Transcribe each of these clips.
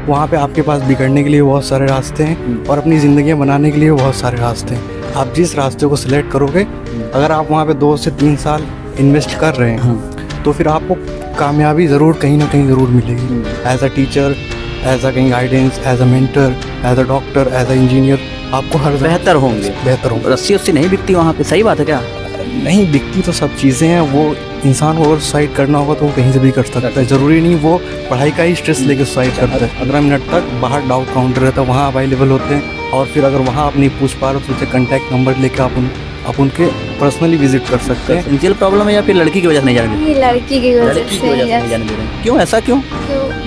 वहाँ पे आपके पास बिगड़ने के लिए बहुत सारे रास्ते हैं और अपनी ज़िंदगियाँ बनाने के लिए बहुत सारे रास्ते हैं। आप जिस रास्ते को सिलेक्ट करोगे, अगर आप वहाँ पे 2 से 3 साल इन्वेस्ट कर रहे हैं तो फिर आपको कामयाबी ज़रूर कहीं ना कहीं ज़रूर मिलेगी। As a teacher, as a कहीं guidance, as a mentor, as a doctor, as a engineer, आपको हर बेहतर होंगे। रस्सी उससे नहीं बिकती वहाँ पे, सही बात है क्या? नहीं बिकती तो सब चीज़ें हैं। वो इंसान को अगर सुसाइड करना होगा तो वो कहीं से भी कर सकता है। ज़रूरी नहीं वो पढ़ाई का ही स्ट्रेस लेके सुसाइड करता है। 15 मिनट तक बाहर डाउट काउंटर रहता है, वहाँ अवेलेबल होते हैं। और फिर अगर वहाँ अपनी पूछ पा रहे तो उनसे कॉन्टैक्ट नंबर लेकर आप उनके पर्सनली विजिट कर सकते हैं। फाइनेंशियल प्रॉब्लम है या फिर लड़की की वजह से नहीं जाने दे? ये लड़की की वजह से नहीं जाने दे रहे। क्यों, ऐसा क्यों?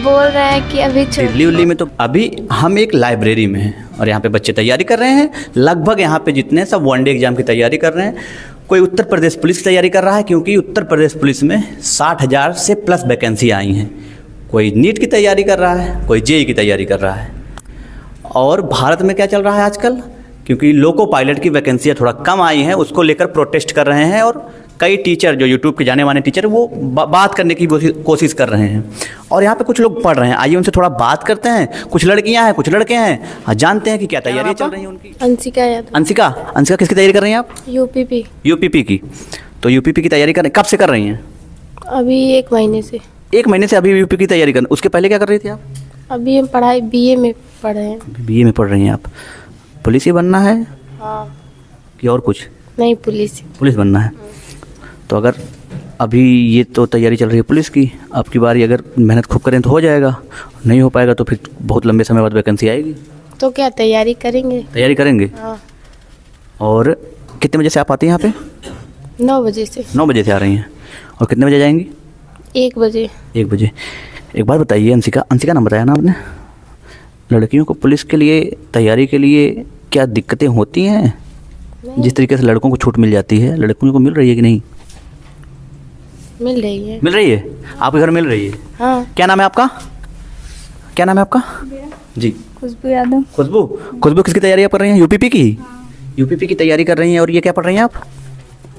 बोल रहे हैं कि अभी दिल्ली उल्ली में तो अभी हम एक लाइब्रेरी में हैं और यहाँ पे बच्चे तैयारी कर रहे हैं। लगभग यहाँ पे जितने सब वनडे एग्जाम की तैयारी कर रहे हैं। कोई उत्तर प्रदेश पुलिस की तैयारी कर रहा है, क्योंकि उत्तर प्रदेश पुलिस में 60,000 से प्लस वैकेंसी आई हैं। कोई नीट की तैयारी कर रहा है, कोई जेई की तैयारी कर रहा है। और भारत में क्या चल रहा है आजकल, क्योंकि लोको पायलट की वैकेंसियाँ थोड़ा कम आई हैं, उसको लेकर प्रोटेस्ट कर रहे हैं। और कई टीचर जो यूट्यूब के जाने माने टीचर वो बात करने की कोशिश कर रहे हैं। और यहाँ पे कुछ लोग पढ़ रहे हैं, आइए उनसे थोड़ा बात करते हैं। कुछ लड़कियाँ हैं, कुछ लड़के हैं, जानते हैं कि क्या तैयारी चल रही है उनकी। अंशिका यादव। अंशिका किसकी तैयारी कर रही हैं आप? यूपीपी की। तो यूपीपी की तैयारी कर रहे हैं, कब से कर रही हैं? अभी 1 महीने से। 1 महीने से अभी यूपी की तैयारी कर। उसके पहले क्या कर रही थी आप? अभी हम पढ़ाई बीए में पढ़ रहे हैं। बीए में पढ़ रही हैं आप। पुलिस ही बनना है? हाँ। कि और कुछ? नहीं, पुलिस बनना है। तो अगर अभी ये तो तैयारी चल रही है पुलिस की, आपकी बारी, अगर मेहनत खूब करें तो हो जाएगा। नहीं हो पाएगा तो फिर बहुत लंबे समय बाद वैकेंसी आएगी। तो क्या तैयारी करेंगे? हाँ। और कितने बजे से आप आती हैं यहाँ पे? 9 बजे से। 9 बजे से आ रही हैं। और कितने बजे जाएंगी? 1 बजे। 1 बजे। एक बात बताइए, अंशिका नाम बताया ना आपने, लड़कियों को पुलिस के लिए तैयारी के लिए क्या दिक्कतें होती हैं? जिस तरीके से लड़कों को छूट मिल जाती है, लड़कियों को मिल रही है कि नहीं? मिल रही है। आपके घर मिल रही है? हाँ। क्या नाम है आपका? जी, खुशबू यादव। खुशबू किसकी तैयारी आप कर रही हैं? यूपीपी की? यूपीपी की तैयारी कर रही हैं। और ये क्या पढ़ रही हैं आप?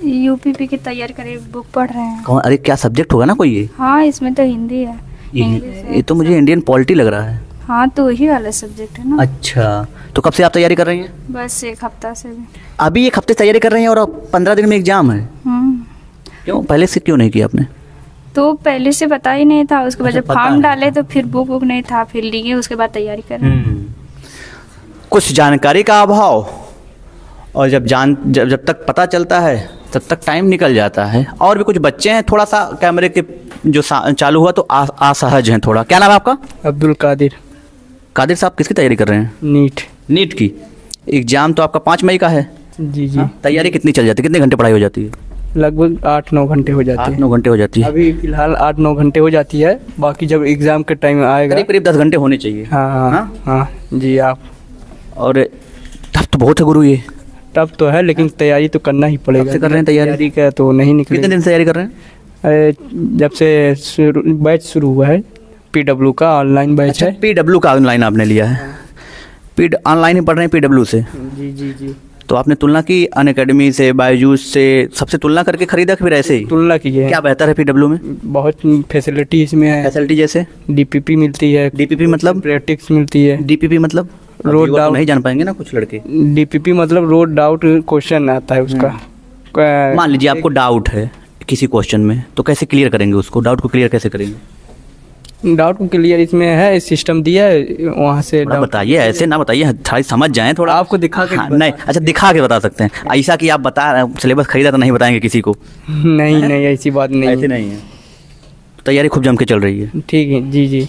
यूपीपी की तैयारी कर रही, बुक पढ़ रहे हैं। कौन? अरे क्या सब्जेक्ट होगा ना कोई ये? हाँ, इसमें तो हिंदी है। ये तो मुझे इंडियन पॉलिटी लग रहा है। हाँ, तो वही वाला सब्जेक्ट है ना। अच्छा, तो कब से आप तैयारी कर रही हैं? बस 1 हफ्ता से भी। अभी 1 हफ्ते तैयारी कर रही हैं और अब 15 दिन में एग्जाम है। क्यों, पहले से क्यों नहीं किया आपने? तो पहले से पता ही नहीं था। उसके बाद जब फॉर्म डाले तो फिर बुक नहीं था, फिर लिए, उसके बाद तैयारी कर रहे हैं। कुछ जानकारी का अभाव, और जब तक पता चलता है तब तक टाइम निकल जाता है। और भी कुछ बच्चे हैं, थोड़ा सा कैमरे के जो चालू हुआ तो असहज हैं थोड़ा। क्या नाम है आपका? अब्दुल कादिर साहब किसकी तैयारी कर रहे हैं? नीट की। एग्जाम तो आपका 5 मई का है। जी। तैयारी कितनी चल जाती है, कितने घंटे पढ़ाई हो जाती है? लगभग 8-9 घंटे हो जाती है। 8-9 घंटे हो जाती है। अभी फिलहाल 8-9 घंटे हो जाती है। बाकी जब एग्जाम के टाइम आएगा करीब 10 घंटे होने चाहिए। हाँ जी आप। और टफ तो बहुत है गुरु ये। टफ तो है, लेकिन तैयारी तो करना ही पड़ेगा। कर रहे हैं तैयारी का तो नहीं निकले। कितने दिन से तैयारी कर रहे हैं? जब से बैच शुरू हुआ है, पीडब्ल्यू का ऑनलाइन बैच है। पीडब्ल्यू का ऑनलाइन आपने लिया है? ऑनलाइन ही पढ़ रहे हैं पीडब्ल्यू से? जी। तो आपने तुलना की अनअकैडमी से, बायजूस से, सबसे तुलना करके खरीदा फिर ऐसे ही? तुलना की है। क्या बेहतर है पीडब्ल्यू में? बहुत फैसिलिटी इसमें है। फैसिलिटी जैसे? डीपीपी मिलती है। डीपीपी मतलब? प्रैक्टिस मिलती है। डीपीपी मतलब? रोड डाउट नहीं जान पाएंगे ना कुछ लड़के। डीपीपी मतलब रोड डाउट क्वेश्चन आता है उसका। मान लीजिए आपको डाउट है किसी क्वेश्चन में, तो कैसे क्लियर करेंगे उसको? डाउट को क्लियर कैसे करेंगे? डाउट को क्लियर इसमें है, सिस्टम दिया है, वहाँ से बताइए। ऐसे ना बताइए, थोड़ी समझ जाएं थोड़ा। आपको दिखा के नहीं, अच्छा दिखा के बता सकते हैं। ऐसा कि आप बता सिलेबस खरीदा तो नहीं बताएंगे किसी को? नहीं ऐसी बात नहीं। ऐसे नहीं है। तैयारी खूब जम के चल रही है? ठीक है। जी।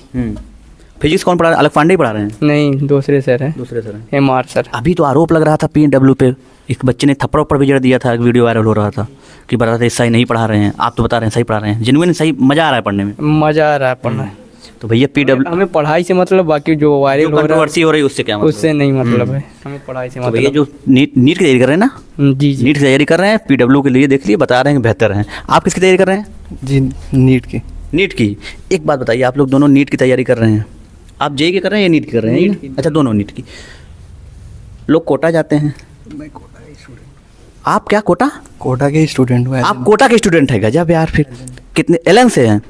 फिजिक्स कौन पढ़ा रहा है? अलग पांडे ही पढ़ा रहे हैं? नहीं, दूसरे सर हैं। MR sir. अभी तो आरोप लग रहा था पीडब्ल्यू पे, एक बच्चे ने थप्पड़ ऊपर भी जड़ दिया था, एक वीडियो वायरल हो रहा था कि बता रहे सही नहीं पढ़ा रहे हैं। आप तो बता रहे हैं सही पढ़ा रहे हैं, जेन्युइन सही मजा आ रहा है पढ़ने में? मजा आ रहा है पढ़ना। तो भैया पीडब्ल्यू, हमें पढ़ाई से मतलब, बाकी जो वायरल कंट्रोवर्सी हो रही है उससे क्या मतलब? उससे नहीं मतलब है, हमें पढ़ाई से मतलब। भैया जो नीट की तैयारी कर रहे हैं ना? जी। नीट की तैयारी कर रहे हैं, पीडब्ल्यू के लिए देख लिए, बता रहे हैं बेहतर है। आप किसकी तैयारी कर रहे हैं? जी, नीट की। एक बात बताइए, आप लोग दोनों नीट की तैयारी कर रहे हैं, आप जेईई की कर रहे हैं या नीट की कर रहे हैं? अच्छा, दोनों नीट की। लोग कोटा जाते हैं। मैं कोटा के स्टूडेंट। आप क्या कोटा के स्टूडेंट हुए? आप कोटा के स्टूडेंट है? गजब यार। फिर कितने एलन से हैं?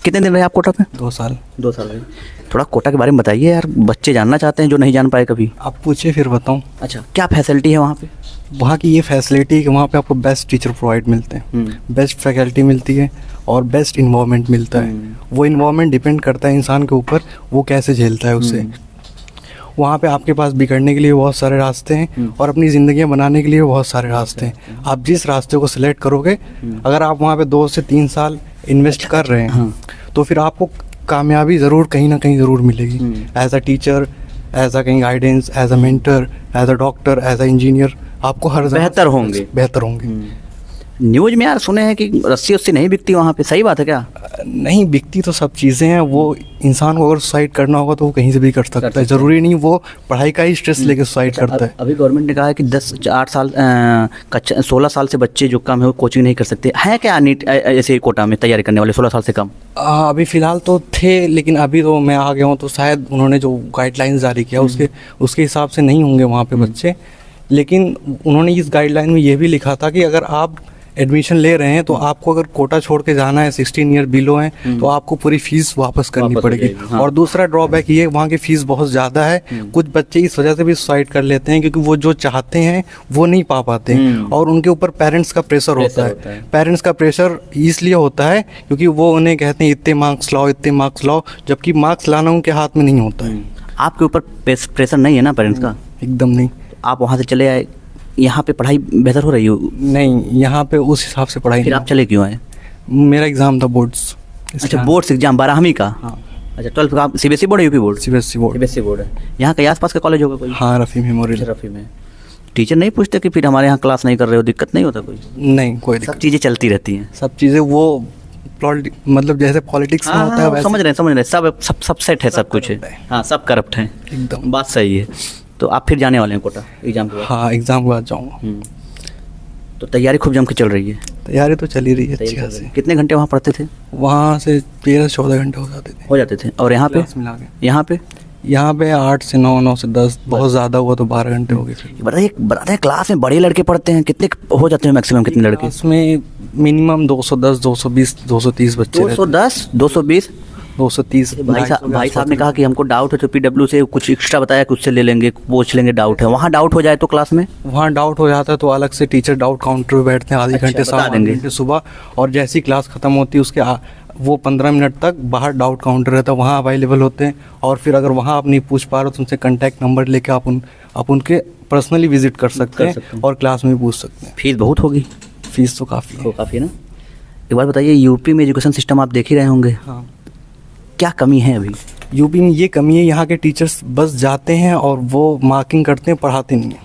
कितने दिन रहे आप कोटा पे? 2 साल। 2 साल रहे। थोड़ा कोटा के बारे में बताइए यार, बच्चे जानना चाहते हैं जो नहीं जान पाए कभी। आप पूछिए फिर बताऊँ। अच्छा, क्या फैसिलिटी है वहाँ पे? वहाँ की ये फैसिलिटी है कि वहाँ पे आपको बेस्ट टीचर प्रोवाइड मिलते हैं, बेस्ट फैकल्टी मिलती है और बेस्ट इन्वायरमेंट मिलता है। वो इन्वायरमेंट डिपेंड करता है इंसान के ऊपर, वो कैसे झेलता है उसे। वहाँ पे आपके पास बिगड़ने के लिए बहुत सारे रास्ते हैं और अपनी ज़िंदगियाँ बनाने के लिए बहुत सारे रास्ते हैं। आप जिस रास्ते को सिलेक्ट करोगे, अगर आप वहाँ पे 2 से 3 साल इन्वेस्ट कर रहे हैं तो फिर आपको कामयाबी ज़रूर कहीं ना कहीं ज़रूर मिलेगी। As a teacher, as a कहीं guidance, as a mentor, as a doctor, as a engineer, आपको हर बेहतर होंगे। न्यूज़ में यार सुने हैं कि रस्सी उससे नहीं बिकती वहाँ पे, सही बात है क्या? नहीं बिकती तो सब चीज़ें हैं। वो इंसान को अगर सुसाइड करना होगा तो वो कहीं से भी कर सकता है, ज़रूरी नहीं वो पढ़ाई का ही स्ट्रेस लेके सुसाइड करता है। अभी गवर्नमेंट ने कहा है कि 16 साल से बच्चे जो कम है वो कोचिंग नहीं कर सकते हैं क्या? नीट ऐसे कोटा में तैयारी करने वाले 16 साल से कम अभी फ़िलहाल तो थे, लेकिन अभी तो मैं आ गया हूँ तो शायद उन्होंने जो गाइडलाइंस जारी किया उसके हिसाब से नहीं होंगे वहाँ पे बच्चे। लेकिन उन्होंने इस गाइडलाइन में ये भी लिखा था कि अगर आप एडमिशन ले रहे हैं तो आपको अगर कोटा छोड़ के जाना है, 16 ईयर बिलो है, तो आपको पूरी फीस वापस करनी पड़ेगी। हाँ। और दूसरा ड्रॉबैक ये, वहाँ की फ़ीस बहुत ज़्यादा है। कुछ बच्चे इस वजह से भी सुसाइड कर लेते हैं क्योंकि वो जो चाहते हैं वो नहीं पा पाते और उनके ऊपर पेरेंट्स का प्रेशर होता है। पेरेंट्स का प्रेशर इसलिए होता है क्योंकि वो उन्हें कहते हैं इतने मार्क्स लाओ, जबकि मार्क्स लाना उनके हाथ में नहीं होता है। आपके ऊपर प्रेशर नहीं है ना पेरेंट्स का? एकदम नहीं। आप वहाँ से चले आए, यहाँ पे पढ़ाई बेहतर हो रही हो? नहीं, यहाँ पे उस हिसाब से पढ़ाई। फिर आप चले क्यों आए? मेरा एग्ज़ाम था बोर्ड्स। अच्छा, बोर्ड्स एग्जाम 12वीं का? हाँ। अच्छा, 12th का CBSE बोर्ड है यूपी बोर्ड? CBSE बोर्ड है। यहाँ के आसपास का कॉलेज होगा कोई? हाँ, रफ़ी मेमोरियल। रफ़ी में टीचर नहीं पूछते कि फिर हमारे यहाँ क्लास नहीं कर रहे हो, दिक्कत नहीं होता कोई? नहीं, कोई सब चीज़ें चलती रहती हैं। सब चीज़ें वो मतलब जैसे पॉलिटिक्स में होता है वैसे। समझ रहे हैं, सब सेट है, सब कुछ है। हाँ, सब करप्ट हैं, एकदम बात सही है। तो आप फिर जाने वाले हैं कोटा एग्जाम के बाद? हाँ, एग्ज़ाम के बाद जाऊँगा। तो तैयारी खूब जम के चल रही है? तैयारी तो चल ही रही है अच्छी खासी। कितने घंटे वहाँ पढ़ते थे? वहाँ से 13-14 घंटे हो जाते थे। और यहाँ पे? यहाँ पे 8 से 9, 9 से 10, बहुत ज़्यादा हुआ तो 12 घंटे हो गए। फिर बताइए क्लास में बड़े लड़के पढ़ते हैं, कितने हो जाते हैं मैक्सिमम? कितने लड़के? इसमें मिनिमम 210, 220, 230 बच्चे। 210, 220, 230। भाई साहब ने कहा कि हमको डाउट है तो PW से कुछ एक्स्ट्रा बताया कि उससे ले लेंगे, पूछ लेंगे डाउट है। वहाँ डाउट हो जाए तो क्लास में? वहाँ डाउट हो जाता है तो अलग से टीचर डाउट काउंटर पे बैठते हैं, आधे घंटे 7 घंटे सुबह, और जैसी क्लास ख़त्म होती है उसके वो 15 मिनट तक बाहर डाउट काउंटर रहता है, वहाँ अवेलेबल होते हैं। और फिर अगर वहाँ आप नहीं पूछ पा रहे हो तो उनसे कॉन्टैक्ट नंबर लेके आप उनके पर्सनली विजिट कर सकते हैं और क्लास में भी पूछ सकते हैं। फीस बहुत होगी? फीस तो काफ़ी है ना। एक बार बताइए, यूपी में एजुकेशन सिस्टम आप देख ही रहे होंगे। हाँ। क्या कमी है अभी यूपी में? ये कमी है, यहाँ के टीचर्स बस जाते हैं और वो मार्किंग करते हैं, पढ़ाते नहीं हैं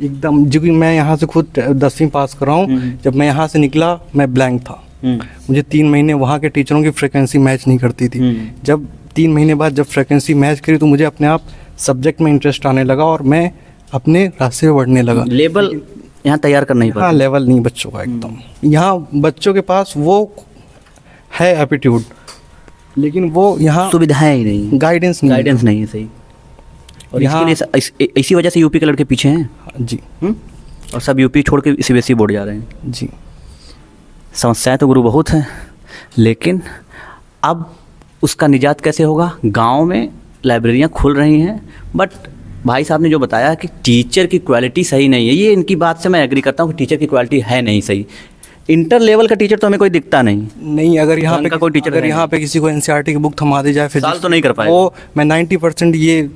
एकदम। जो कि मैं यहाँ से खुद 10वीं पास कर रहा हूँ, जब मैं यहाँ से निकला मैं ब्लैंक था। मुझे 3 महीने वहाँ के टीचरों की फ्रिक्वेंसी मैच नहीं करती थी। जब 3 महीने बाद जब फ्रिक्वेंसी मैच करी तो मुझे अपने आप सब्जेक्ट में इंटरेस्ट आने लगा और मैं अपने रास्ते में बढ़ने लगा। लेवल यहाँ तैयार करना ही पड़ता? हाँ, लेवल नहीं बच्चों का एकदम। यहाँ बच्चों के पास वो है एप्टीट्यूड, लेकिन वो यहाँ सुविधाएं ही नहीं, गाइडेंस नहीं है सही। और इसके लिए इसी वजह से यूपी के लड़के पीछे हैं जी। और सब यूपी छोड़ के CBSE बोर्ड जा रहे हैं जी। समस्याएं तो गुरु बहुत हैं, लेकिन अब उसका निजात कैसे होगा? गांव में लाइब्रेरियां खुल रही हैं, बट भाई साहब ने जो बताया कि टीचर की क्वालिटी सही नहीं है, ये इनकी बात से मैं एग्री करता हूँ कि टीचर की क्वालिटी है नहीं सही। इंटर लेवल का टीचर तो हमें कोई दिखता नहीं। अगर यहाँ पे कोई टीचर, अगर यहाँ पे किसी को NCERT की बुक थमा दी जाए फिर साल तो नहीं कर पाएगा वो। मैं 90% ये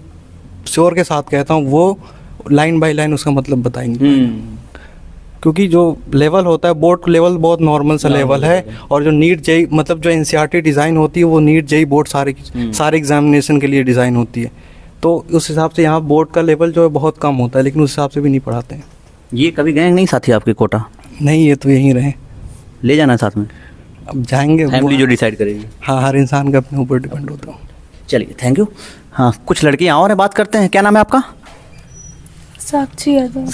श्योर के साथ कहता हूँ, वो लाइन बाय लाइन उसका मतलब बताएंगे। क्योंकि जो लेवल होता है बोर्ड लेवल बहुत नॉर्मल सा लेवल है, और जो नीट जेई मतलब जो NCERT डिज़ाइन होती है वो नीट जेई बोर्ड सारे एग्जामिनेशन के लिए डिज़ाइन होती है। तो उस हिसाब से यहाँ बोर्ड का लेवल जो है बहुत कम होता है, लेकिन उस हिसाब से भी नहीं पढ़ाते हैं। ये कभी गए नहीं साथी आपके कोटा? नहीं, ये तो यहीं रहे। ले जाना है साथ में? अब जाएंगे, फैमिली जो डिसाइड करेगी। हाँ, हर इंसान का अपने ऊपर डिपेंड होता है। चलिए, थैंक यू। हाँ, कुछ लड़कियाँ और हैं, बात करते हैं। क्या नाम है आपका? साक्षी यादव।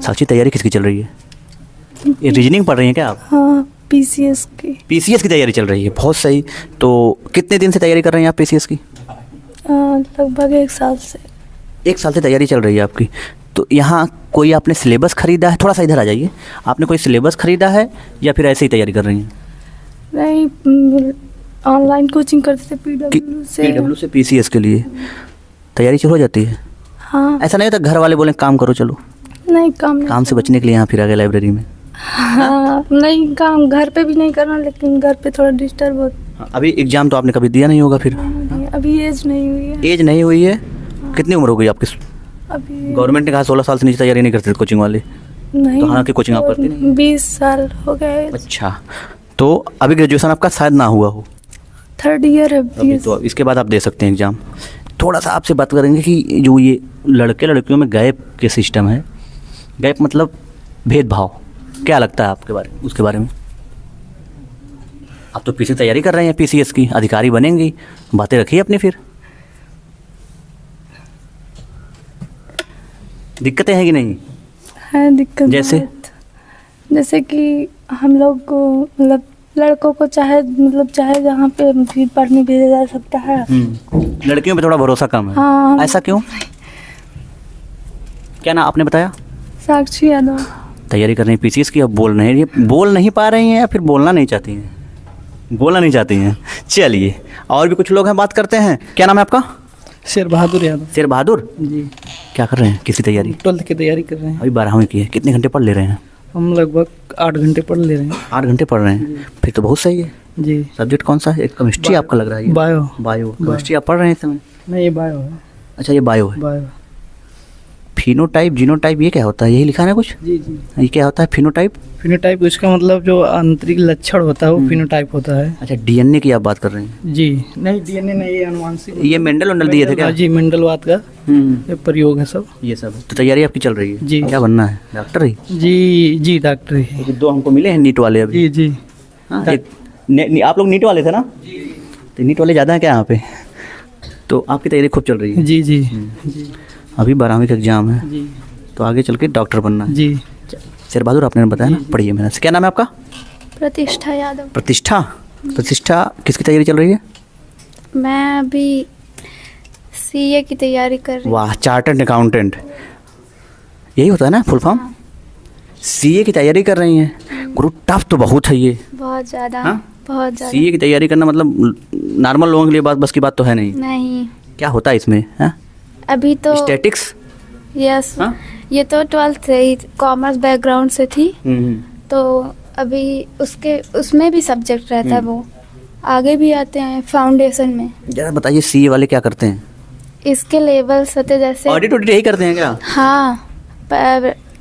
साक्षी, तैयारी किसकी चल रही है? ये रीजनिंग पढ़ रही हैं क्या आप? हाँ, PCS की तैयारी चल रही है, बहुत सही। तो कितने दिन से तैयारी कर रहे हैं आप PCS की? लगभग 1 साल से। 1 साल से तैयारी चल रही है आपकी। तो यहाँ कोई आपने सिलेबस खरीदा है? थोड़ा सा इधर आ जाइए। आपने कोई सिलेबस खरीदा है या फिर ऐसे ही तैयारी कर रही हैं? नहीं, ऑनलाइन कोचिंग करते थे PW से। PW से PCS के लिए तैयारी हो जाती है? हाँ। ऐसा नहीं होता घर वाले बोले काम करो चलो? नहीं, काम से बचने के लिए यहाँ फिर आ गए लाइब्रेरी में? हाँ, नहीं, काम घर पे भी नहीं करना, लेकिन घर पे थोड़ा डिस्टर्ब होता। अभी एग्जाम तो आपने कभी दिया नहीं होगा फिर? अभी एज नहीं हुई है। एज नहीं हुई है? कितनी उम्र हो गई आपकी? अभी गवर्नमेंट ने कहा 16 साल से नीचे तैयारी नहीं करते कोचिंग वाले। नहीं, तो हालांकि कोचिंग आप करती नहीं? 20 साल हो गए। अच्छा, तो अभी ग्रेजुएशन आपका शायद ना हुआ हो? 3rd ईयर है अभी तो इसके बाद आप दे सकते हैं एग्ज़ाम। थोड़ा सा आपसे बात करेंगे कि जो ये लड़के लड़कियों में गैप के सिस्टम है, गैप मतलब भेदभाव, क्या लगता है आपके बारे में, उसके बारे में? आप तो पीसी तैयारी कर रहे हैं, PCS की अधिकारी बनेंगी, बातें रखिए अपनी फिर। दिक्कतें हैं कि नहीं? है दिक्कत। जैसे? जैसे कि हम लोग को मतलब लड़कों को चाहे जहाँ पे भी पढ़ने भेजा जा सकता है, लड़कियों पे थोड़ा भरोसा कम है। हाँ। ऐसा क्यों? क्या ना आपने बताया? साक्षी यादव। तैयारी कर रही हैं PCS की, अब बोल नहीं पा रही हैं या फिर बोलना नहीं चाहती हैं? बोलना नहीं चाहती हैं। चलिए और भी कुछ लोग हैं, बात करते हैं। क्या नाम है आपका? शेर बहादुर यादव। शेर बहादुर जी। क्या कर रहे हैं, किसकी तैयारी? 12th की तैयारी कर रहे हैं। अभी 12वीं की है, कितने घंटे पढ़ ले रहे हैं? हम लगभग 8 घंटे पढ़ ले रहे हैं। 8 घंटे पढ़ रहे हैं, फिर तो बहुत सही है। जी। सब्जेक्ट कौन सा है? केमिस्ट्री आपका लग रहा है? बायो केमिस्ट्री आप पढ़ रहे हैं इस समय? नहीं, ये बायो है। अच्छा, ये बायो है। बायो। फिनोटाइप जीनोटाइप ये क्या होता है, यही लिखा है ना कुछ? जी। ये क्या होता है फिनोटाइप? फिनोटाइप इसका मतलब जो आंतरिक लक्षण होता है वो फिनोटाइप होता है। अच्छा, DNA की आप बात कर रहे हैं? जी। नहीं, DNA नहीं, ये अनुवांशिक। ये मेंडल दिए थे क्या? जी, मेंडलवाद का ये प्रयोग है सब। ये सब तो तैयारी आपकी चल रही है? जी। क्या बनना है, डॉक्टर ही? जी, डॉक्टर ही। क्योंकि 2 हमको मिले हैं नीट वाले अभी। जी। हाँ, आप लोग नीट वाले थे ना? तो नीट वाले ज़्यादा हैं क्या यहाँ पे? तो आपकी तैयारी खूब चल रही है? जी। अभी 12वीं का एग्जाम है जी। तो आगे चल के डॉक्टर बनना है? जी। शेर बहादुर आपने बताया ना, पढ़िए मेहनत से। क्या नाम है आपका? प्रतिष्ठा यादव। प्रतिष्ठा किसकी तैयारी चल रही है? मैं अभी CA की तैयारी कर रही हूँ। वाह, चार्टर्ड अकाउंटेंट यही होता है ना फुल फॉर्म? CA की तैयारी कर रही हैं। गुरु टफ तो बहुत है ये। बहुत ज़्यादा। हाँ? बहुत ज़्यादा। CA की तैयारी करना मतलब नॉर्मल लोगों के लिए बस की बात तो है नहीं। नहीं। क्या होता है इसमें? हाँ? अभी तो स्टैटिक्स? यस। हाँ? ये तो 12th से ही कॉमर्स बैकग्राउंड से थी, तो अभी उसमें भी सब्जेक्ट रहता है, वो आगे भी आते हैं फाउंडेशन में। जरा बताइए CA वाले क्या करते हैं? इसके लेवल्स होते जैसे ऑडिट यही करते हैं क्या? हाँ,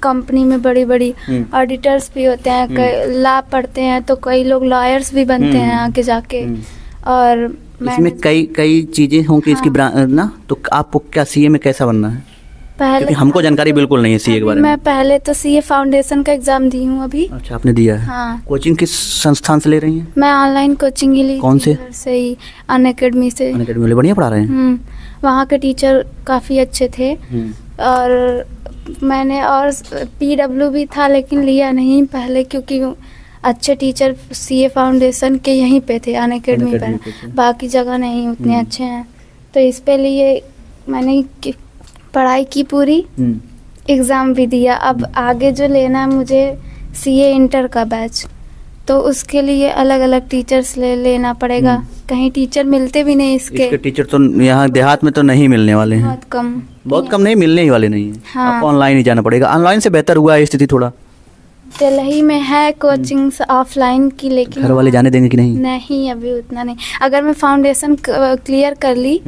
कंपनी में बड़ी बड़ी ऑडिटर्स भी होते हैं, कई लॉ पढ़ते हैं तो कई लोग लॉयर्स भी बनते हैं आगे जाके। और इसमें कई चीज़ें होंगी इसकी ना, तो आपको क्या CA में कैसा बनना है? क्योंकि हमको जानकारी बिल्कुल नहीं है CA के बारे में। मैं पहले तो CA फाउंडेशन का एग्जाम दी हूँ अभी। अच्छा, आपने दिया है? हाँ। कोचिंग किस संस्थान से ले रही हैं? मैं ऑनलाइन कोचिंग ही ली। कौन से? घर से ही, अनअकैडमी से। अनअकैडमी वाले बढ़िया पढ़ा रहे हैं? वहाँ के टीचर काफ़ी अच्छे थे। और मैंने और PW भी था लेकिन लिया नहीं पहले, क्योंकि अच्छे टीचर CA फाउंडेशन के यहीं पे थे, अनअकैडमी पर, बाकी जगह नहीं उतने अच्छे हैं। तो इस पे लिए मैंने पढ़ाई की पूरी, एग्ज़ाम भी दिया। अब आगे जो लेना है मुझे CA इंटर का बैच, तो उसके लिए अलग अलग टीचर्स लेना पड़ेगा। कहीं टीचर मिलते भी नहीं इसके टीचर तो यहाँ देहात में तो नहीं मिलने वाले हैं, बहुत कम नहीं, मिलने ही वाले नहीं है। हाँ। आपको ऑनलाइन ही जाना पड़ेगा। ऑनलाइन से बेहतर हुआ है स्थिति थोड़ा? दिल्ली में है कोचिंग ऑफलाइन की, लेकिन घर वाले जाने देंगे कि नहीं? नहीं, अभी उतना नहीं। अगर मैं फाउंडेशन क्लियर कर ली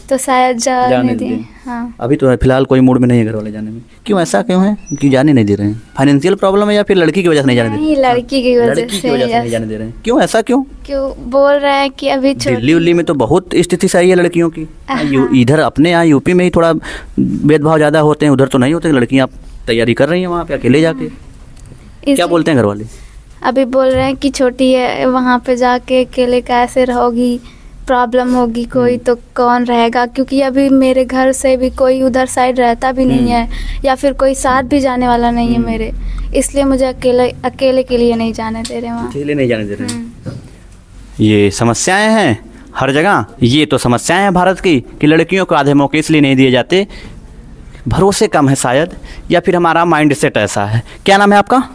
तो शायद जाने दें। हाँ। अभी तो फिलहाल कोई मूड में नहीं है घर वाले जाने में। क्यों, ऐसा क्यों है कि जाने नहीं दे रहे हैं? फाइनेंशियल प्रॉब्लम है या फिर लड़की की वजह से नहीं जाने दे रहे? नहीं, लड़की की वजह से नहीं जाने दे रहे हैं। क्यों, ऐसा क्यों? क्यों बोल रहे हैं कि अभी दिल्ली में तो बहुत स्थिति सही है लड़कियों की। इधर अपने यहाँ यूपी में ही थोड़ा भेदभाव ज़्यादा होते हैं, उधर तो नहीं होते। लड़कियाँ तैयारी कर रही हैं वहाँ पे अकेले जाके, क्या बोलते हैं घर वाले? अभी बोल रहे हैं कि छोटी है, वहाँ पे जाके अकेले कैसे रहोगी, प्रॉब्लम होगी कोई तो कौन रहेगा, क्योंकि अभी मेरे घर से भी कोई उधर साइड रहता भी नहीं है, या फिर कोई साथ भी जाने वाला नहीं है मेरे, इसलिए मुझे अकेले के लिए नहीं जाने दे रहे वहाँ। अकेले नहीं जाने दे रहे। ये समस्याएं हैं हर जगह। ये तो समस्याएं हैं भारत की कि लड़कियों को आधे मौके इसलिए नहीं दिए जाते, भरोसे कम है शायद, या फिर हमारा माइंड सेट ऐसा है। क्या नाम है आपका?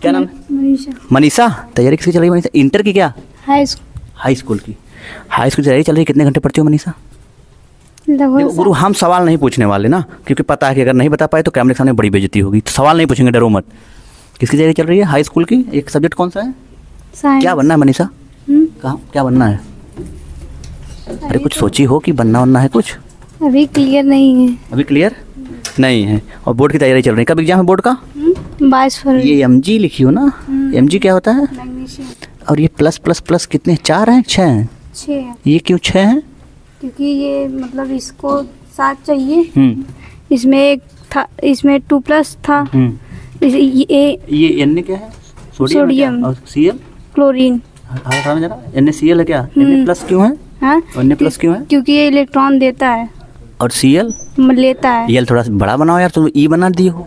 क्या नाम है? मनीषा। मनीषा, तैयारी किसकी चल रही है मनीषा? इंटर की? क्या हाई स्कूल की तैयारी चल रही है। कितने घंटे पढ़ती हो मनीषा? लगभग देखो गुरु, हम सवाल नहीं पूछने वाले ना, क्योंकि पता है कि अगर नहीं बता पाए तो कैमरे के सामने बड़ी बेइज्जती होगी, तो सवाल नहीं पूछेंगे, डरो मत। किसकी तैयारी चल रही है? हाई स्कूल की। एक सब्जेक्ट कौन सा है? साइंस। क्या बनना है मनीषा? कहाँ क्या बनना है? अरे कुछ सोची हो कि बनना है कुछ? अभी क्लियर नहीं है। अभी क्लियर नहीं है। और बोर्ड की तैयारी चल रही है। कब एग्जाम है बोर्ड का? 22 फरवरी। ये MG लिखी हो ना? MG क्या होता है? और ये प्लस प्लस प्लस कितने, 4 हैं 6 हैं? 6। ये क्यों 6 हैं? क्योंकि ये मतलब इसको 7 चाहिए। इसमें एक था, इसमें 2+ था। ये N क्या है? सोडियम। और Cl? क्लोरीन। हाँ जरा, NaCl है क्या? Na प्लस क्यों है? हाँ, Na प्लस क्यों है? क्योंकि ये इलेक्ट्रॉन देता है और Cl? लेता है। L थोड़ा सा बड़ा बनाओ यार, तुम E बना दिए हो।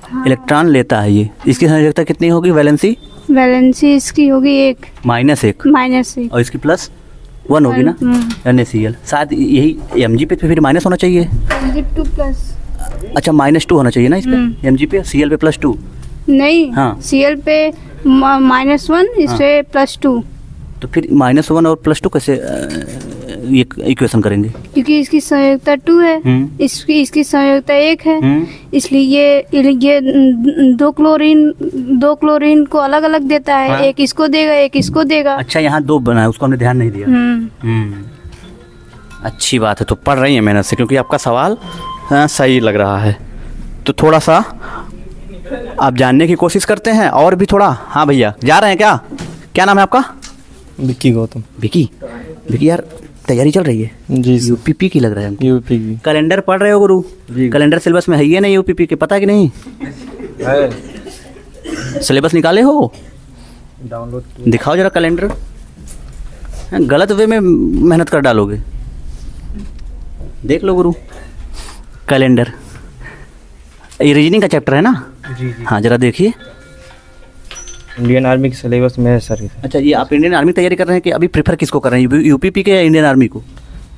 हाँ। इलेक्ट्रॉन लेता है ये। इसकी संयोजकता कितनी होगी? वैलेंसी इसकी होगी 1 -1 -1। और इसकी +1 होगी ना? NaCl शायद यही MG पे फिर माइनस होना चाहिए। 2+। अच्छा -2 होना चाहिए ना इस पे, MG पे, Cl पे +2 नहीं। हाँ। Cl पे -1, इस पे +2। तो फिर -1 और +2 कैसे ये इक्वेशन करेंगे? क्योंकि इसकी संयोजकता 2 है, इसकी संयोजकता 1 है, इसलिए ये 2 क्लोरीन को अलग अलग देता है। हाँ। एक इसको देगा, एक इसको देगा। अच्छा, यहाँ 2 बना है, उसको हमने ध्यान नहीं दिया। अच्छी बात है, तो पढ़ रही है मेहनत से, क्योंकि आपका सवाल सही लग रहा है। तो थोड़ा सा आप जानने की कोशिश करते हैं और भी थोड़ा। हाँ भैया, जा रहे हैं क्या? क्या नाम है आपका? विक्की गौतम। विकी यार, तैयारी चल रही है? जी। UPP की लग रहा है। यूपी की। कैलेंडर पढ़ रहे हो गुरु? कैलेंडर सिलेबस में है ही नहीं UPP के, पता है कि नहीं? सिलेबस निकाले हो? डाउनलोड दिखाओ जरा कैलेंडर। गलत वे में मेहनत कर डालोगे। देख लो गुरु कैलेंडर, ये रीजनिंग का चैप्टर है ना? जी। हाँ जरा देखिए। इंडियन आर्मी के सिलेबस में है सर। अच्छा, ये आप इंडियन आर्मी की तैयारी कर रहे हैं कि अभी प्रेफर किसको कर रहे हैं, UPP के या इंडियन आर्मी को?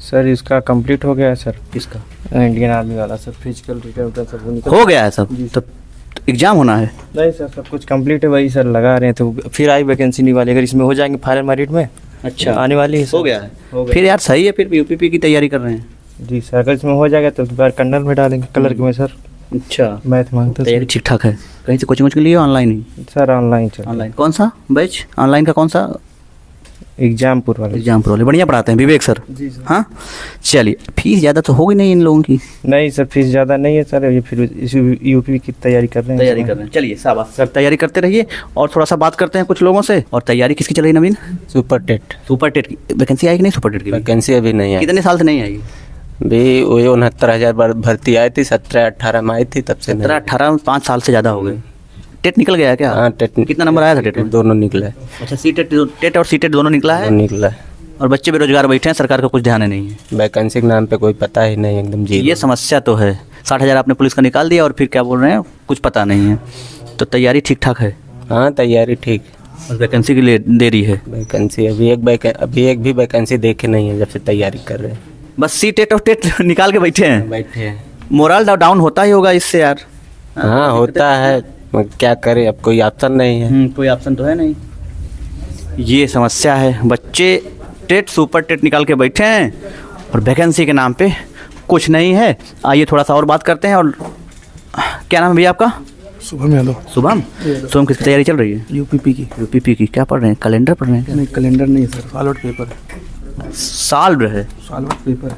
सर इसका कंप्लीट हो गया है सर। किसका? इंडियन आर्मी वाला सर। फिजिकल रिटर्न सब वो निकल हो गया है सब? तो एग्जाम होना है? नहीं सर, सब कुछ कंप्लीट है। वही सर लगा रहे हैं, तो फिर आई वैकेंसी नहीं वाली। अगर इसमें हो जाएंगे फाइनल मेरिट में। अच्छा, आने वाली है। हो गया है फिर यार, सही है। फिर UPP की तैयारी कर रहे हैं? जी सर, अगर इसमें हो जाएगा तो बार कर्नल में डालेंगे, कलर के में सर। अच्छा, मैथ मांगता तैयारी ठीक ठाक है? कहीं से कोचिंग के लिए ऑनलाइन ही? सर ऑनलाइन चल। ऑनलाइन कौन सा बैच? ऑनलाइन का कौन सा? एग्जामपुर वाले बढ़िया पढ़ाते हैं विवेक सर। जी सर। हाँ चलिए, फीस ज़्यादा तो होगी नहीं इन लोगों की? नहीं सर, फीस ज़्यादा नहीं है सर। ये फिर UPP की तैयारी कर रहे हैं। चलिए शाबाश सर, तैयारी करते रहिए। और थोड़ा सा बात करते हैं कुछ लोगों से। और तैयारी किसकी चल रही नवीन? सुपर टेट की वैकेंसी आई कि नहीं? सुपर टेट की वैकेंसी अभी नहीं आई। कितने साल से नहीं आई? भी वही 69,000 बार भर्ती आई थी, 17-18 में आई थी, तब से 17-18 5 साल से ज़्यादा हो गए। टेट निकल गया क्या? हाँ, टेट। कितना नंबर आया था टेट में? दोनों निकला है। अच्छा, टेट और सीटेट दोनों निकला है? निकला है। और बच्चे बेरोजगार बैठे हैं, सरकार का कुछ ध्यान नहीं है। वैकेंसी के नाम पे कोई पता ही नहीं, एकदम जी। ये समस्या तो है। 60,000 आपने पुलिस का निकाल दिया और फिर क्या बोल रहे हैं, कुछ पता नहीं है। तो तैयारी ठीक ठाक है? हाँ, तैयारी ठीक। और वैकेंसी के लिए देरी है? वैकेंसी अभी एक भी वैकेंसी देखे नहीं है जब से तैयारी कर रहे हैं। बस सीटेट और टेट निकाल के बैठे हैं। मोरल डाउन होता ही होगा इससे यार। हाँ, होता है, क्या करें, अब कोई ऑप्शन नहीं है। कोई ऑप्शन तो है नहीं। ये समस्या है, बच्चे टेट सुपर टेट निकाल के बैठे हैं और वैकेंसी के नाम पे कुछ नहीं है। आइए थोड़ा सा और बात करते हैं। और क्या नाम है भैया आपका? शुभम यादव। शुभम किसकी तैयारी चल रही है? UPP की। क्या पढ़ रहे हैं? कैलेंडर पढ़ रहे हैं क्या? नहीं, कैलेंडर नहीं सर, सॉल्व पेपर। सॉल्व है? Solve paper.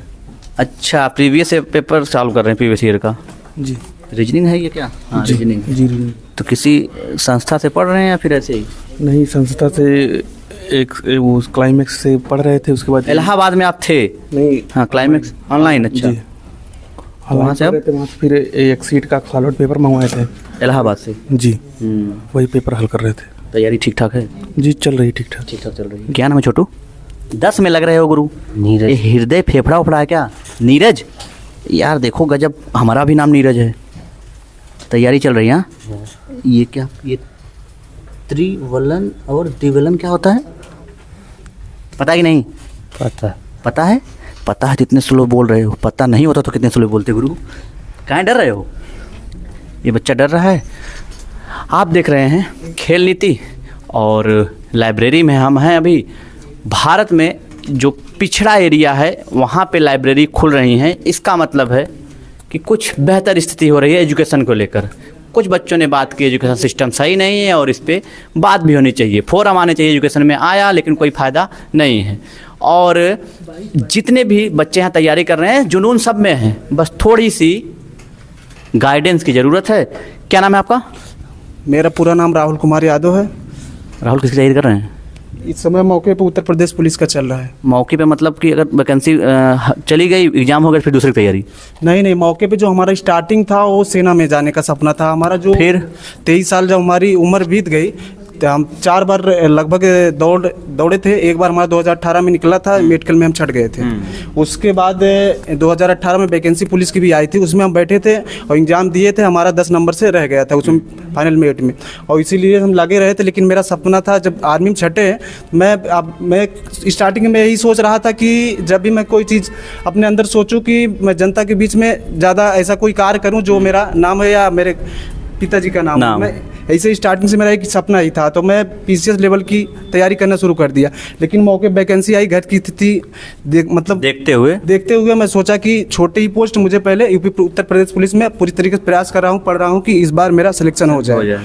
अच्छा, प्रीवियस पेपर सॉल्व कर रहे हैं, प्रीवियस ईयर का। जी। रीजनिंग है ये क्या? हाँ, रीजनिंग। जी रीजनिंग। तो किसी संस्था से पढ़ रहे हैं या फिर ऐसे ही? नहीं, संस्था से एक वो क्लाइमेक्स से पढ़ रहे थे, उसके बाद इलाहाबाद में आप थे? नहीं। हाँ, क्लाइमेक्स ऑनलाइन। अच्छा, वहाँ से वहाँ से फिर एक सीट का सॉल्व पेपर मंगवाए थे इलाहाबाद से। जी। वही पेपर हल कर रहे थे। तैयारी ठीक ठाक है? जी, चल रही ठीक ठाक चल रही है। क्या नाम है छोटू? 10 में लग रहे हो गुरु? नीरज। ये हृदय फेफड़ा उफड़ा है क्या? नीरज यार, देखो गजब, हमारा भी नाम नीरज है। तैयारी चल रही है? ये क्या, ये त्रिवलन और द्विवलन क्या होता है, पता कि नहीं? पता है तो इतने स्लो बोल रहे हो। पता नहीं होता तो कितने स्लो बोलते गुरु? कहाँ डर रहे हो? ये बच्चा डर रहा है। आप देख रहे हैं खेल नीति और लाइब्रेरी में हम हैं अभी। भारत में जो पिछड़ा एरिया है वहाँ पे लाइब्रेरी खुल रही हैं, इसका मतलब है कि कुछ बेहतर स्थिति हो रही है एजुकेशन को लेकर। कुछ बच्चों ने बात की एजुकेशन सिस्टम सही नहीं है और इस पर बात भी होनी चाहिए, फोरम आने चाहिए। एजुकेशन में आया लेकिन कोई फ़ायदा नहीं है। और जितने भी बच्चे यहाँ तैयारी कर रहे हैं जुनून सब में है, बस थोड़ी सी गाइडेंस की ज़रूरत है। क्या नाम है आपका? मेरा पूरा नाम राहुल कुमार यादव है। राहुल किसकी तैयारी कर रहे हैं? इस समय मौके पे उत्तर प्रदेश पुलिस का चल रहा है। मौके पे मतलब कि अगर वैकेंसी चली गई, एग्जाम हो गया, फिर दूसरी तैयारी? नहीं, मौके पे जो हमारा स्टार्टिंग था वो सेना में जाने का सपना था हमारा। जो फिर 23 साल जब हमारी उम्र बीत गई तो हम 4 बार लगभग दौड़े थे। एक बार हमारा 2018 में निकला था, मेडिकल में हम छट गए थे। उसके बाद 2018 में वैकेंसी पुलिस की भी आई थी, उसमें हम बैठे थे और एग्ज़ाम दिए थे। हमारा 10 नंबर से रह गया था उसमें फाइनल मेरिट में, और इसीलिए हम लगे रहे थे। लेकिन मेरा सपना था जब आर्मी में छटे, मैं स्टार्टिंग में यही सोच रहा था कि जब भी मैं कोई चीज़ अपने अंदर सोचूं कि मैं जनता के बीच में ज़्यादा ऐसा कोई कार्य करूं जो मेरा नाम है या मेरे पिताजी का नाम है। मैं ऐसे स्टार्टिंग से मेरा एक सपना ही था, तो मैं पीसीएस लेवल की तैयारी करना शुरू कर दिया। लेकिन मौके वैकेंसी आई, घर की स्थिति देखते हुए मैं सोचा कि छोटी ही पोस्ट मुझे पहले यूपी उत्तर प्रदेश पुलिस में पूरी तरीके से प्रयास कर रहा हूँ, पढ़ रहा हूँ कि इस बार मेरा सिलेक्शन हो जाए।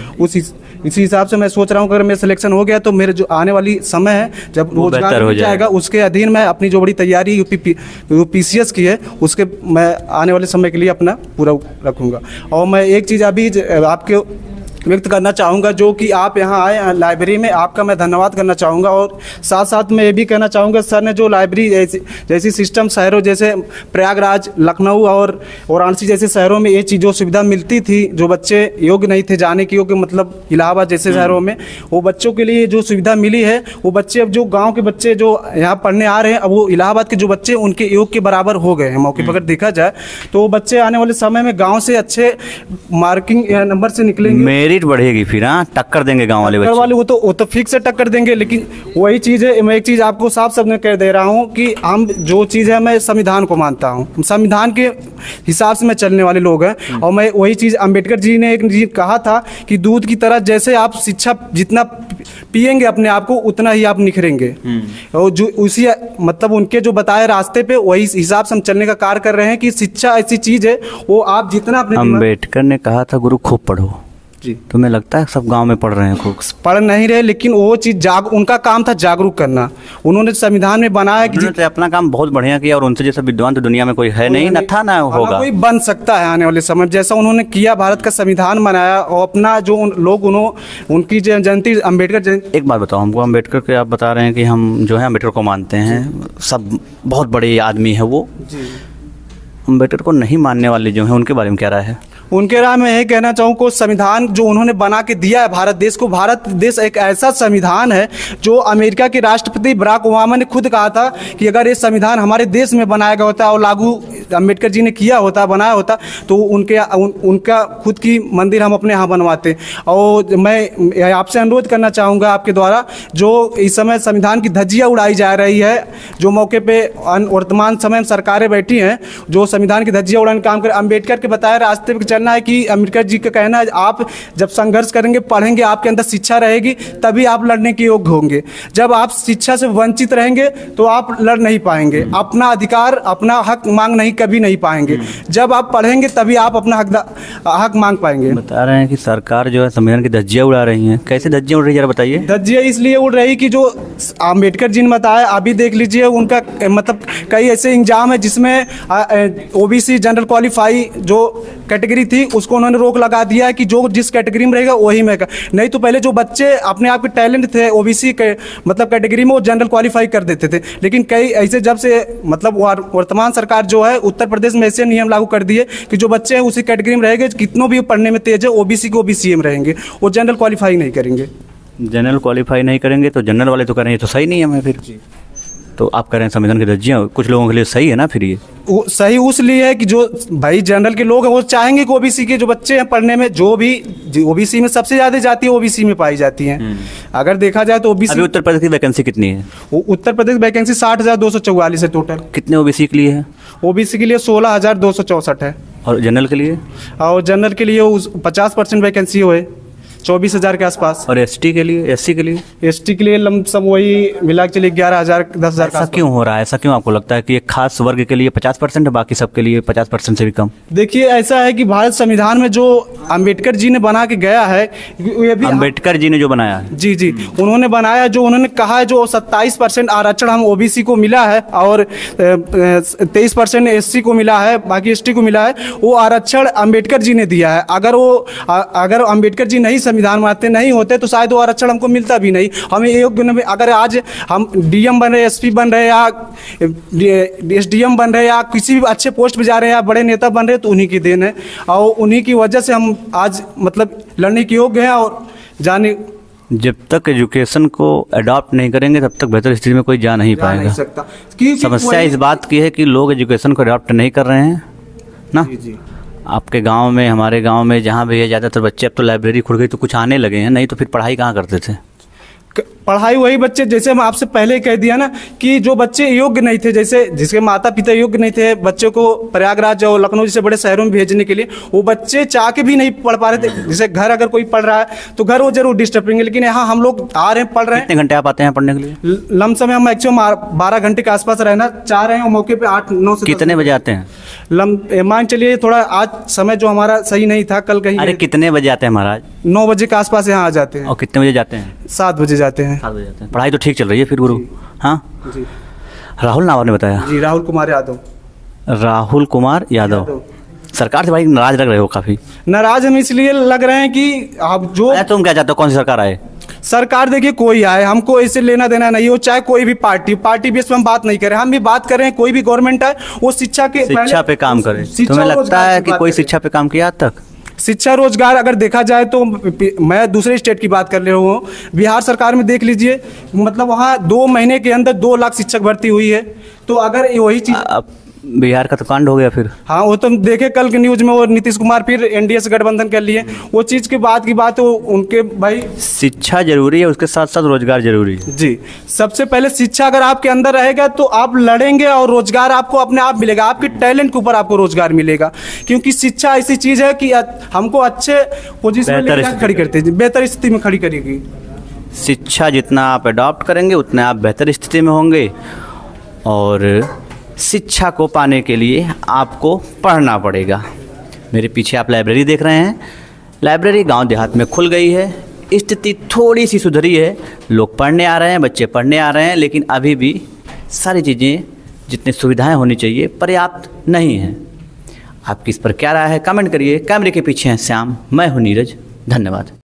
इसी हिसाब से मैं सोच रहा हूँ अगर मेरा सिलेक्शन हो गया तो मेरे जो आने वाली समय है जब रोजगार हो जाएगा उसके अधीन मैं अपनी जो बड़ी तैयारी पीसीएस की है उसके मैं आने वाले समय के लिए अपना पूरा रखूँगा। और मैं एक चीज़ अभी आपके व्यक्त करना चाहूँगा, जो कि आप यहाँ आए लाइब्रेरी में, आपका मैं धन्यवाद करना चाहूँगा। और साथ साथ मैं ये भी कहना चाहूँगा सर ने जो लाइब्रेरी जैसी सिस्टम शहरों जैसे प्रयागराज, लखनऊ और वाराणसी जैसे शहरों में ये चीज़ों सुविधा मिलती थी जो बच्चे योग्य नहीं थे जाने के योग्य, मतलब इलाहाबाद जैसे शहरों में, वो बच्चों के लिए जो सुविधा मिली है वो बच्चे अब जो गाँव के बच्चे जो यहाँ पढ़ने आ रहे हैं अब वो इलाहाबाद के जो बच्चे उनके योग के बराबर हो गए हैं मौके पर। अगर देखा जाए तो वो बच्चे आने वाले समय में गाँव से अच्छे मार्किंग नंबर से निकलेंगे, मेरिट बढ़ेगी, फिर टक्कर देंगे गांव वाले बच्चे। वो तो फिक्स से टक्कर देंगे। लेकिन वही चीज़ है, मैं एक चीज़ आपको साफ शब्द में कह दे रहा हूँ कि हम जो चीज़ है मैं संविधान को मानता हूँ, संविधान के हिसाब से मैं चलने वाले लोग हैं। और मैं वही चीज़ अम्बेडकर जी ने एक चीज़ कहा था कि दूध की तरह जैसे आप शिक्षा जितना पिएंगे अपने आप को उतना ही आप निखरेंगे। और जो उसी मतलब उनके जो बताए रास्ते पे वही हिसाब से हम चलने का कार्य कर रहे हैं कि शिक्षा ऐसी चीज़ है वो आप जितना अपने अम्बेडकर ने कहा था गुरु खूब पढ़ो जी, तुम्हें लगता है सब गांव में पढ़ रहे हैं? खूब पढ़ नहीं रहे, लेकिन वो चीज़ उनका काम था जागरूक करना। उन्होंने संविधान में बनाया कि अपना काम बहुत बढ़िया किया और उनसे जैसा विद्वान तो दुनिया में कोई है नहीं, न था ना होगा, कोई बन सकता है आने वाले समय जैसा उन्होंने किया। भारत का संविधान बनाया और अपना जो लोग उनकी जयंती अम्बेडकर जयंती। एक बात बताओ हमको, अम्बेडकर के आप बता रहे हैं कि हम जो है अम्बेडकर को मानते हैं, सब बहुत बड़े आदमी है वो, अम्बेडकर को नहीं मानने वाले जो हैं उनके बारे में क्या राय है? उनके राय में यही कहना चाहूँ को संविधान जो उन्होंने बना के दिया है भारत देश को, भारत देश एक ऐसा संविधान है जो अमेरिका के राष्ट्रपति बराक ओबामा ने खुद कहा था कि अगर ये संविधान हमारे देश में बनाया गया होता और लागू अम्बेडकर जी ने किया होता, बनाया होता, तो उनका खुद की मंदिर हम अपने यहाँ बनवाते। और मैं आपसे अनुरोध करना चाहूँगा आपके द्वारा, जो इस समय संविधान की धज्जियाँ उड़ाई जा रही है, जो मौके पर वर्तमान समय में सरकारें बैठी हैं जो संविधान की धज्जियाँ उड़ाने का काम करें, अम्बेडकर के बताए रास्ते पर चलना है कि अम्बेडकर जी का कहना है आप जब संघर्ष करेंगे, पढ़ेंगे, आपके अंदर शिक्षा रहेगी तभी आप लड़ने के योग्य होंगे। जब आप शिक्षा से वंचित रहेंगे तो आप लड़ नहीं पाएंगे, अपना अधिकार अपना हक मांग नहीं कभी नहीं पाएंगे। जब आप पढ़ेंगे तभी आप अपना हक मांग पाएंगे। बता रहे हैं कि सरकार जो है संविधान की धज्जियाँ उड़ा रही हैं, कैसे धज्जियाँ उड़ रही है जरा बताइए? धज्जियाँ इसलिए उड़ रही कि जो अम्बेडकर जी ने बताया, अभी देख लीजिए उनका मतलब कई ऐसे एग्जाम है जिसमें ओबीसी जनरल क्वालिफाई जो कैटेगरी थी उसको उन्होंने रोक लगा दिया है कि जो जिस कैटेगरी में रहेगा वही में। नहीं तो पहले जो बच्चे अपने आप के टैलेंट थे ओबीसी के मतलब कैटेगरी में वो जनरल क्वालिफाई कर देते थे। लेकिन कई ऐसे जब से मतलब वर्तमान सरकार जो है उत्तर प्रदेश में ऐसे नियम लागू कर दिए कि जो बच्चे हैं उसी कैटेगरी में रहेंगे, कितनों भी पढ़ने में तेज है ओबीसी को ओबीसी में रहेंगे, वो जनरल क्वालिफाई नहीं करेंगे। जनरल क्वालिफाई नहीं करेंगे तो जनरल वाले तो करेंगे, तो सही नहीं है हमें फिर जी। तो आप कह रहे हैं संविधान की धज्जियाँ कुछ लोगों के लिए सही है ना? फिर ये सही उसलिए है कि जो भाई जनरल के लोग हैं वो चाहेंगे कि ओबीसी के जो बच्चे हैं पढ़ने में, जो भी ओबीसी में सबसे ज़्यादा जाती है ओबीसी में पाई जाती हैं। अगर देखा जाए तो ओबीसी। उत्तर प्रदेश की वैकेंसी कितनी है? उत्तर प्रदेश वैकेंसी 60,244 है टोटल। कितने ओबीसी के लिए है? ओबीसी के लिए 16,264 है। और जनरल के लिए? और जनरल के लिए 50% वैकेंसी है। 24,000 के आसपास। और एसटी के लिए, एससी के लिए? एसटी के लिए लमसम वही मिला के चलिए 11,000 10,000 का। ऐसा क्यों हो रहा है? ऐसा क्यों आपको लगता है कि एक खास वर्ग के लिए 50% है, बाकी सबके लिए 50% से भी कम? देखिए ऐसा है कि भारत संविधान में जो अंबेडकर जी ने बना के गया है, ये भी अंबेडकर जी ने जो बनाया है, जी जी उन्होंने बनाया, जो उन्होंने कहा है जो 27% आरक्षण हम ओबीसी को मिला है और 23% एससी को मिला है, बाकी एसटी को मिला है, वो आरक्षण अंबेडकर जी ने दिया है। अगर अंबेडकर जी नहीं संविधान बनाते नहीं होते तो शायद वो आरक्षण हमको मिलता भी नहीं। हमें योग्य, अगर आज हम डीएम बन रहे, एसपी बन रहे या एसडीएम बन रहे या किसी भी अच्छे पोस्ट पे जा रहे हैं या बड़े नेता बन रहे हैं तो उन्हीं की देन है और उन्हीं की वजह से हम आज मतलब लड़ने के योग्य हैं। और जाने जब तक एजुकेशन को अडॉप्ट नहीं करेंगे तब तक बेहतर स्थिति में कोई जा नहीं पाएगा। समस्या इस बात की है कि लोग एजुकेशन को अडॉप्ट नहीं कर रहे हैं ना। जी। आपके गांव में, हमारे गांव में जहाँ भी है, ज़्यादातर बच्चे अब तो लाइब्रेरी खुल गई तो कुछ आने लगे हैं, नहीं तो फिर पढ़ाई कहाँ करते थे? पढ़ाई वही बच्चे, जैसे हम आपसे पहले ही कह दिया ना कि जो बच्चे योग्य नहीं थे, जैसे जिसके माता पिता योग्य नहीं थे बच्चों को प्रयागराज और लखनऊ जैसे बड़े शहरों में भेजने के लिए, वो बच्चे चाह के भी नहीं पढ़ पा रहे थे। जैसे घर अगर कोई पढ़ रहा है तो घर वो जरूर डिस्टर्बिंग है, लेकिन यहाँ हम लोग आ रहे हैं, पढ़ रहे हैं। कितने घंटे आप आते हैं पढ़ने के लिए? लमसम हम मैक्सिमम 12 घंटे के आसपास रहना चाह रहे हैं और मौके पे 8-9 से। कितने बजे आते हैं? मान चलिए थोड़ा आज समय जो हमारा सही नहीं था, कल कहीं। अरे कितने बजे आते हैं महाराज? 9 बजे के आसपास यहाँ आ जाते हैं। और कितने बजे जाते हैं? 7 बजे जाते हैं। 7 बजे जाते हैं। पढ़ाई तो ठीक चल रही है फिर गुरु? हाँ जी। राहुल नाम आपने बताया? जी, राहुल कुमार यादव। राहुल कुमार यादव। सरकार से भाई नाराज लग रहे हो काफी? नाराज हम इसलिए लग रहे हैं कि आप जो तुम क्या चाहते हो, कौन सी सरकार आए? सरकार देखिए कोई आए, हमको इससे लेना देना नहीं हो, चाहे कोई भी पार्टी बेस पे हम बात नहीं करें। हम भी बात करें कोई भी गवर्नमेंट आए वो शिक्षा पे काम करे। तुम्हें लगता है कि कोई शिक्षा पे काम किया आज तक? शिक्षा रोजगार अगर देखा जाए तो मैं दूसरे स्टेट की बात कर रहा हूँ, बिहार सरकार में देख लीजिए, मतलब वहाँ 2 महीने के अंदर 2 लाख शिक्षक भर्ती हुई है। तो अगर वही चीज बिहार का तो कांड हो गया फिर। हाँ, वो तो देखे कल के न्यूज में, वो नीतीश कुमार फिर एनडीए से गठबंधन कर लिए, वो चीज़ के बाद की बात है। उनके भाई शिक्षा जरूरी है, उसके साथ साथ रोजगार जरूरी है। जी, सबसे पहले शिक्षा अगर आपके अंदर रहेगा तो आप लड़ेंगे और रोजगार आपको अपने आप मिलेगा, आपके टैलेंट के ऊपर आपको रोजगार मिलेगा। क्योंकि शिक्षा ऐसी चीज़ है कि हमको अच्छे पोजिशन में खड़ी करती है, बेहतर स्थिति में खड़ी करेगी। शिक्षा जितना आप अडॉप्ट करेंगे उतने आप बेहतर स्थिति में होंगे। और शिक्षा को पाने के लिए आपको पढ़ना पड़ेगा। मेरे पीछे आप लाइब्रेरी देख रहे हैं। लाइब्रेरी गांव देहात में खुल गई है, स्थिति थोड़ी सी सुधरी है, लोग पढ़ने आ रहे हैं, बच्चे पढ़ने आ रहे हैं, लेकिन अभी भी सारी चीज़ें, जितनी सुविधाएं होनी चाहिए, पर्याप्त नहीं हैं। आपकी इस पर क्या राय है? कमेंट करिए। कैमरे के पीछे हैं श्याम, मैं हूँ नीरज। धन्यवाद।